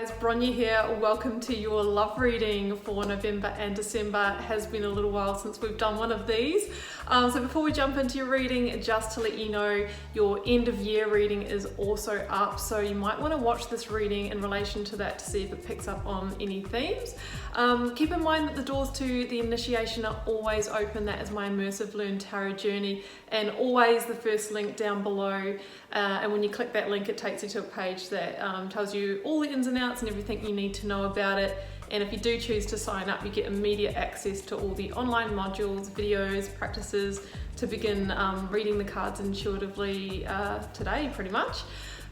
guys, Bronya here. Welcome to your love reading for November and December. It has been a little while since we've done one of these. So before we jump into your reading, just to let you know, your end of year reading is also up. So you might want to watch this reading in relation to that to see if it picks up on any themes. Keep in mind that the doors to the initiation are always open. That is my immersive Learn Tarot journey, and always the first link down below. And when you click that link, it takes you to a page that tells you all the ins and outs and everything you need to know about it. And if you do choose to sign up, you get immediate access to all the online modules, videos, practices to begin reading the cards intuitively today, pretty much.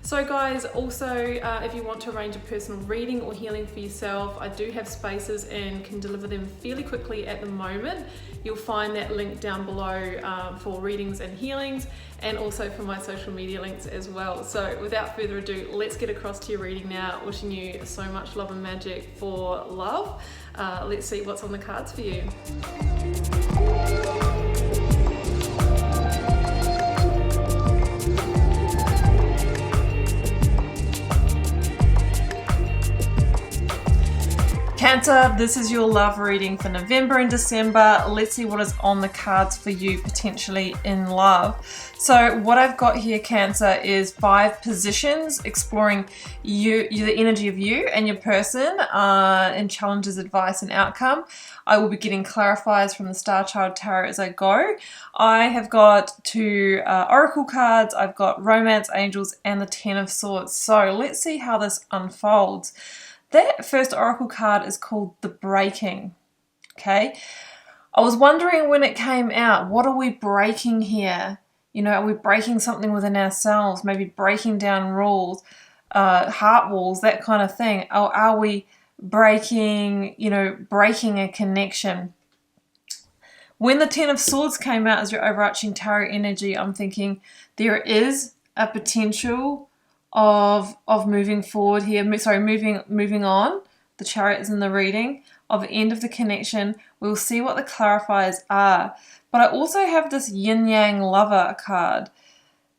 So guys, also if you want to arrange a personal reading or healing for yourself, I do have spaces and can deliver them fairly quickly at the moment. You'll find that link down below for readings and healings, and also for my social media links as well. So without further ado, let's get across to your reading now. Wishing you so much love and magic for love. Let's see what's on the cards for you. Cancer, this is your love reading for November and December. Let's see what is on the cards for you potentially in love. So what I've got here, Cancer, is 5 positions exploring the energy of you and your person in challenges, advice and outcome. I will be getting clarifiers from the Star Child Tarot as I go. I have got 2 oracle cards. I've got romance, angels and the 10 of swords. So let's see how this unfolds. That first oracle card is called The Breaking, okay? I was wondering when it came out, what are we breaking here? You know, are we breaking something within ourselves? Maybe breaking down rules, heart walls, that kind of thing. Or are we breaking, breaking a connection? When the 10 of Swords came out as your overarching tarot energy, I'm thinking there is a potential of moving forward here, moving on. The Chariot is in the reading of the end of the connection. We'll see what the clarifiers are. But I also have this yin yang lover card.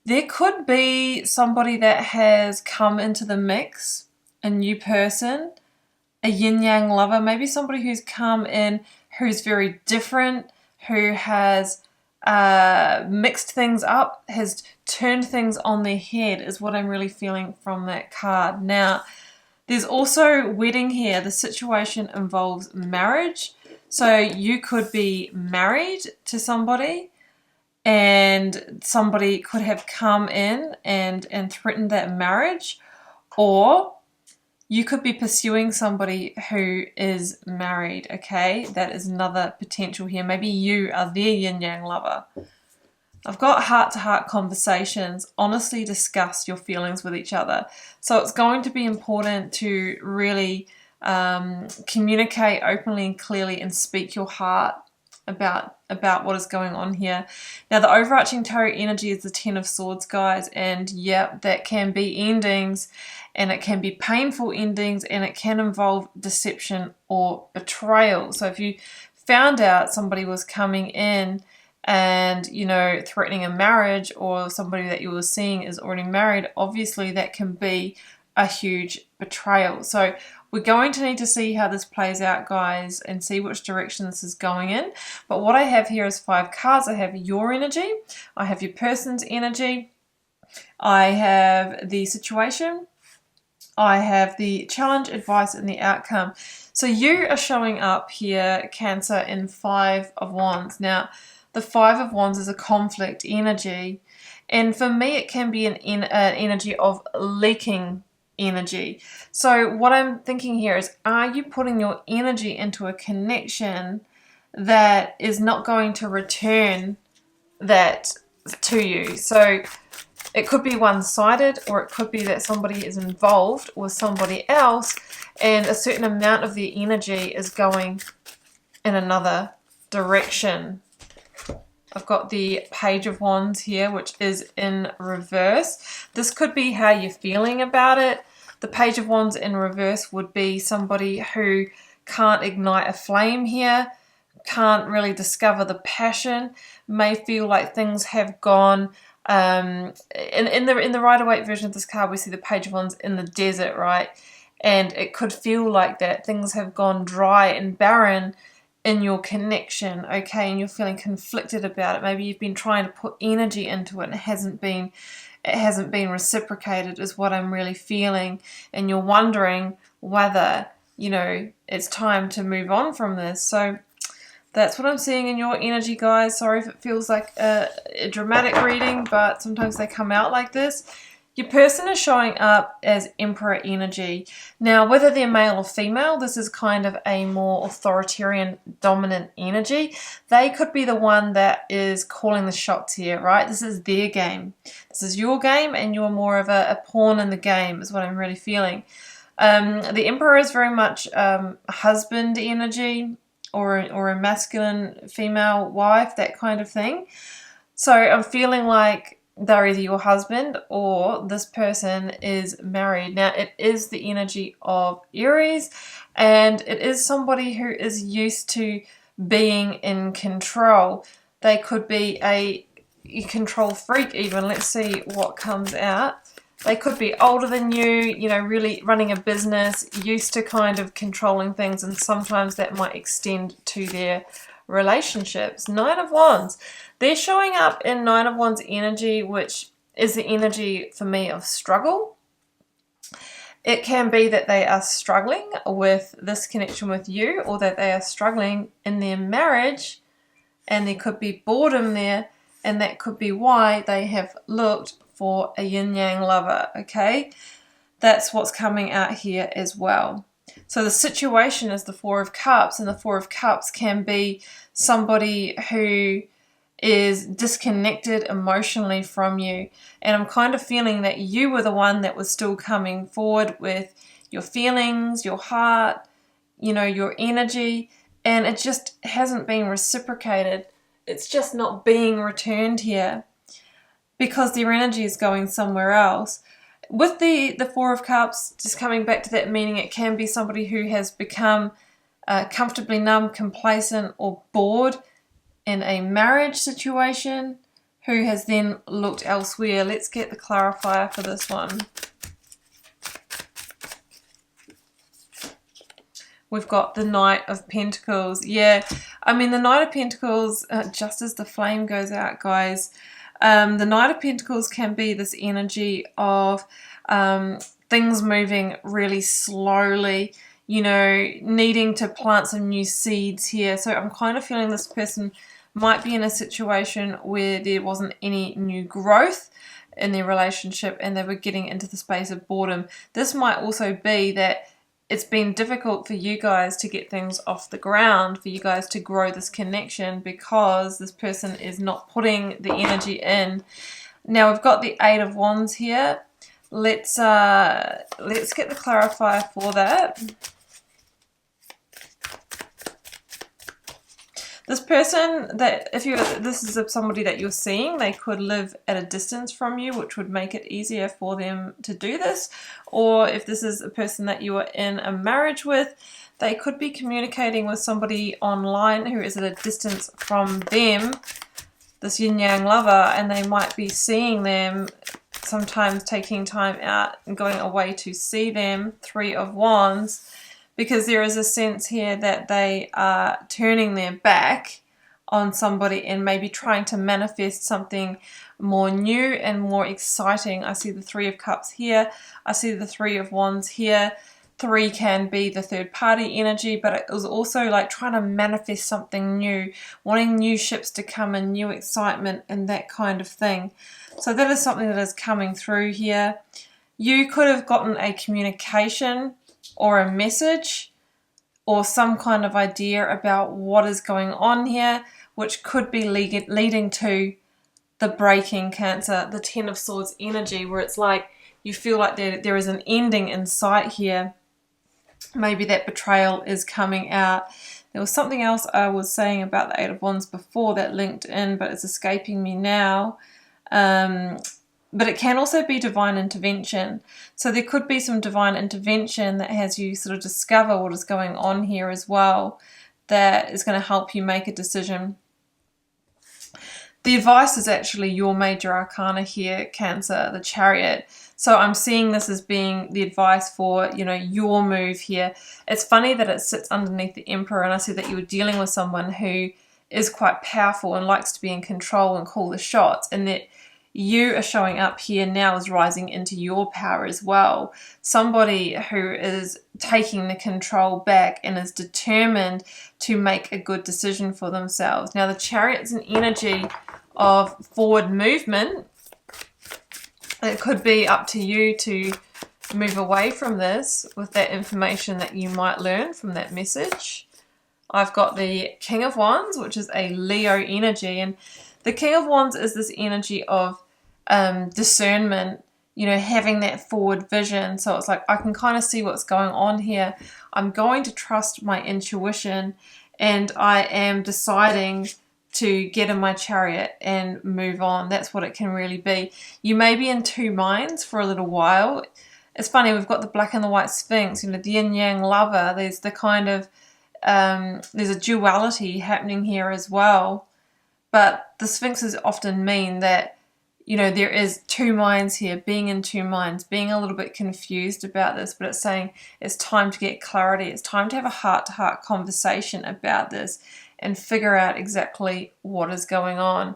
There could be somebody that has come into the mix, a new person, a yin yang lover, maybe somebody who's come in who's very different, who has mixed things up, has turned things on their head, is what I'm really feeling from that card. Now, there's also wedding here. The situation involves marriage. So you could be married to somebody, and somebody could have come in and threatened that marriage, or you could be pursuing somebody who is married, okay? That is another potential here. Maybe you are their yin-yang lover. I've got heart-to-heart conversations. Honestly discuss your feelings with each other. So it's going to be important to really communicate openly and clearly and speak your heart about what is going on here. Now, the overarching tarot energy is the 10 of Swords, guys, and yeah, that can be endings, and it can be painful endings, and it can involve deception or betrayal. So if you found out somebody was coming in and, threatening a marriage, or somebody that you were seeing is already married, obviously that can be a huge betrayal. So we're going to need to see how this plays out, guys, and see which direction this is going in. But what I have here is 5 cards. I have your energy, I have your person's energy, I have the situation, I have the challenge, advice, and the outcome. So you are showing up here, Cancer, in 5 of Wands. Now, the 5 of Wands is a conflict energy, and for me it can be an energy of leaking energy. So what I'm thinking here is, are you putting your energy into a connection that is not going to return that to you? So it could be one-sided, or it could be that somebody is involved with somebody else and a certain amount of the energy is going in another direction. I've got the Page of Wands here, which is in reverse. This could be how you're feeling about it. The Page of Wands in reverse would be somebody who can't ignite a flame here, can't really discover the passion, may feel like things have gone in the Rider-Waite version of this card. We see the Page of Wands in the desert, right? And it could feel like that things have gone dry and barren in your connection, okay, and you're feeling conflicted about it. Maybe you've been trying to put energy into it and it hasn't been reciprocated, is what I'm really feeling. And you're wondering whether, you know, it's time to move on from this. So that's what I'm seeing in your energy, guys. Sorry if it feels like a dramatic reading, but sometimes they come out like this. Your person is showing up as Emperor energy. Now, whether they're male or female, this is kind of a more authoritarian, dominant energy. They could be the one that is calling the shots here, right? This is their game. This is your game, and you're more of a pawn in the game, is what I'm really feeling. The Emperor is very much husband energy, or a masculine female wife, that kind of thing. So I'm feeling like they're either your husband or this person is married. Now, it is the energy of Aries, and it is somebody who is used to being in control. They could be a control freak even. Let's see what comes out. They could be older than you, you know, really running a business, used to kind of controlling things, and sometimes that might extend to their relationships. Nine of Wands. They're showing up in Nine of Wands energy, which is the energy for me of struggle. It can be that they are struggling with this connection with you, or that they are struggling in their marriage, and there could be boredom there, and that could be why they have looked for a yin-yang lover, okay? That's what's coming out here as well. So the situation is the Four of Cups, and the Four of Cups can be somebody who is disconnected emotionally from you. And I'm kind of feeling that you were the one that was still coming forward with your feelings, your heart, you know, your energy, and it just hasn't been reciprocated. It's just not being returned here because their energy is going somewhere else. With the Four of Cups, just coming back to that meaning, it can be somebody who has become comfortably numb, complacent, or bored in a marriage situation, who has then looked elsewhere. Let's get the clarifier for this one. We've got the Knight of Pentacles. Yeah, I mean, the Knight of Pentacles, just as the flame goes out, guys, the Knight of Pentacles can be this energy of things moving really slowly, you know, needing to plant some new seeds here. So I'm kind of feeling this person might be in a situation where there wasn't any new growth in their relationship and they were getting into the space of boredom. This might also be that it's been difficult for you guys to get things off the ground, for you guys to grow this connection, because this person is not putting the energy in. Now we've got the Eight of Wands here. Let's get the clarifier for that. This person, that this is somebody that you're seeing, they could live at a distance from you, which would make it easier for them to do this. Or if this is a person that you are in a marriage with, they could be communicating with somebody online who is at a distance from them, this yin-yang lover, and they might be seeing them, sometimes taking time out and going away to see them. Three of Wands. Because there is a sense here that they are turning their back on somebody and maybe trying to manifest something more new and more exciting. I see the Three of Cups here. I see the Three of Wands here. Three can be the third party energy, but it was also like trying to manifest something new, wanting new ships to come in, new excitement and that kind of thing. So that is something that is coming through here. You could have gotten a communication or a message or some kind of idea about what is going on here, which could be leading to the breaking, Cancer, the Ten of Swords energy, where it's like you feel like there is an ending in sight here. Maybe that betrayal is coming out. There was something else I was saying about the Eight of Wands before that linked in, but it's escaping me now. But it can also be divine intervention. So there could be some divine intervention that has you sort of discover what is going on here as well, that is going to help you make a decision. The advice is actually your major arcana here, Cancer, the Chariot. So I'm seeing this as being the advice for, you know, your move here. It's funny that it sits underneath the Emperor, and I see that you were dealing with someone who is quite powerful and likes to be in control and call the shots, and that you are showing up here now as rising into your power as well. Somebody who is taking the control back and is determined to make a good decision for themselves. Now, the Chariot's an energy of forward movement. It could be up to you to move away from this with that information that you might learn from that message. I've got the King of Wands, which is a Leo energy, and the King of Wands is this energy of discernment, you know, having that forward vision. So it's like, I can kind of see what's going on here. I'm going to trust my intuition, and I am deciding to get in my chariot and move on. That's what it can really be. You may be in two minds for a little while. It's funny, we've got the black and the white Sphinx, you know, the yin yang lover. There's the kind of there's a duality happening here as well. But the Sphinxes often mean that, you know, there is two minds here, being in two minds, being a little bit confused about this, but it's saying it's time to get clarity. It's time to have a heart-to-heart conversation about this and figure out exactly what is going on.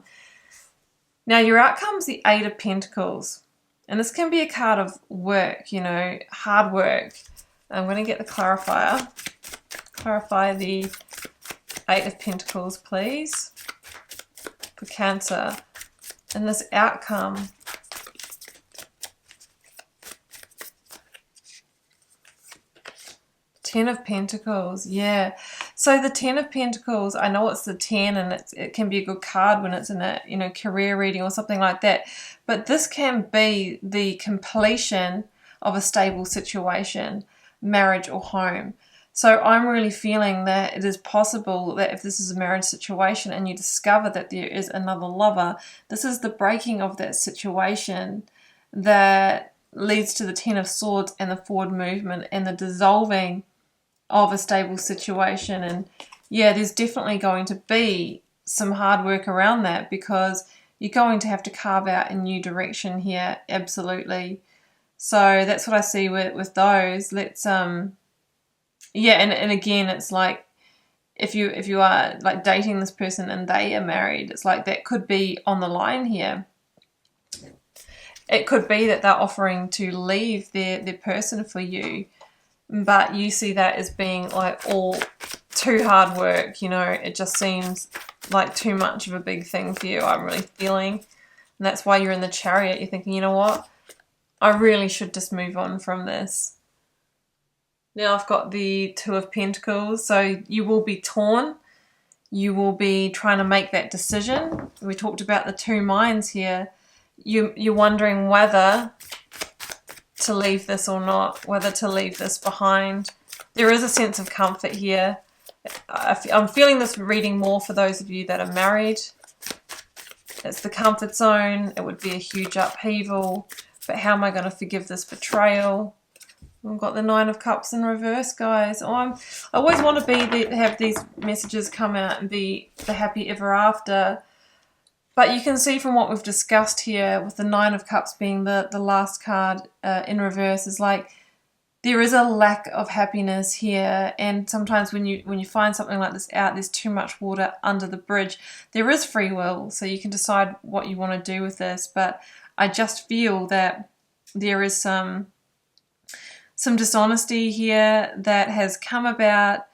Now, your outcome's the Eight of Pentacles. And this can be a card of work, you know, hard work. I'm going to get the clarifier. Clarify the Eight of Pentacles, please, for Cancer. And this outcome, Ten of Pentacles, yeah. So the Ten of Pentacles, I know it's the 10, and it can be a good card when it's in a, you know, career reading or something like that. But this can be the completion of a stable situation, marriage or home. So I'm really feeling that it is possible that if this is a marriage situation and you discover that there is another lover, this is the breaking of that situation that leads to the Ten of Swords and the forward movement and the dissolving of a stable situation. And yeah, there's definitely going to be some hard work around that, because you're going to have to carve out a new direction here, absolutely. So that's what I see with those. Let's yeah, and again, it's like if you are like dating this person and they are married, it's like that could be on the line here. It could be that they're offering to leave their person for you, but you see that as being like all too hard work, you know. It just seems like too much of a big thing for you, I'm really feeling. And that's why you're in the Chariot. You're thinking, you know what? I really should just move on from this. Now I've got the Two of Pentacles. So you will be torn. You will be trying to make that decision. We talked about the two minds here. You're wondering whether to leave this or not, whether to leave this behind. There is a sense of comfort here. I'm feeling this reading more for those of you that are married. It's the comfort zone. It would be a huge upheaval. But how am I going to forgive this betrayal? We've got the Nine of Cups in reverse, guys. Oh, I always want to have these messages come out and be the happy ever after. But you can see from what we've discussed here, with the Nine of Cups being the last card in reverse, is like there is a lack of happiness here. And sometimes when you find something like this out, there's too much water under the bridge. There is free will, so you can decide what you want to do with this. But I just feel that there is some dishonesty here that has come about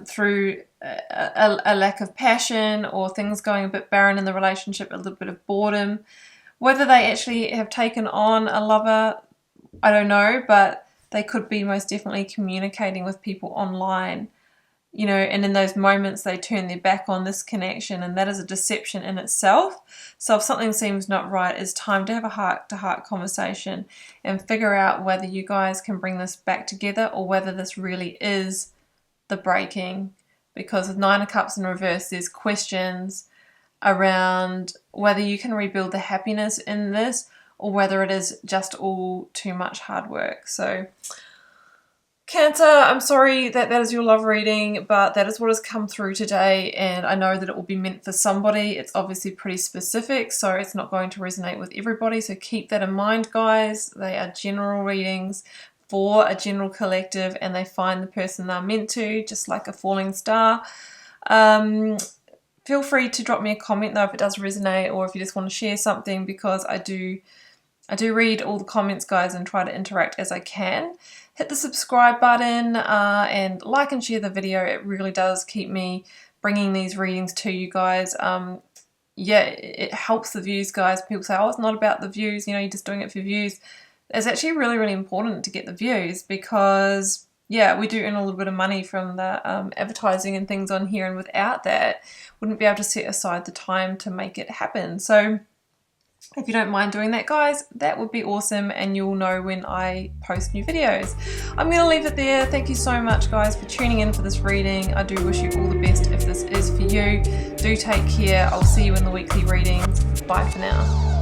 through a lack of passion, or things going a bit barren in the relationship, a little bit of boredom. Whether they actually have taken on a lover, I don't know, but they could be most definitely communicating with people online, you know, and in those moments they turn their back on this connection, and that is a deception in itself. So if something seems not right, it's time to have a heart-to-heart conversation and figure out whether you guys can bring this back together, or whether this really is the breaking. Because with Nine of Cups in reverse, there's questions around whether you can rebuild the happiness in this, or whether it is just all too much hard work. So Cancer, I'm sorry that is your love reading, but that is what has come through today, and I know that it will be meant for somebody. It's obviously pretty specific, so it's not going to resonate with everybody, so keep that in mind, guys. They are general readings for a general collective, and they find the person they're meant to, just like a falling star. Feel free to drop me a comment though if it does resonate, or if you just want to share something, because I do read all the comments, guys, and try to interact as I can. Hit the subscribe button and like and share the video. It really does keep me bringing these readings to you guys. Yeah, it helps the views, guys. People say, oh, it's not about the views, you know, you're just doing it for views. It's actually really, really important to get the views, because yeah, we do earn a little bit of money from the advertising and things on here, and without that, wouldn't be able to set aside the time to make it happen. So if you don't mind doing that, guys, that would be awesome, and you'll know when I post new videos. I'm going to leave it there. Thank you so much, guys, for tuning in for this reading. I do wish you all the best if this is for you. Do take care. I'll see you in the weekly readings. Bye for now.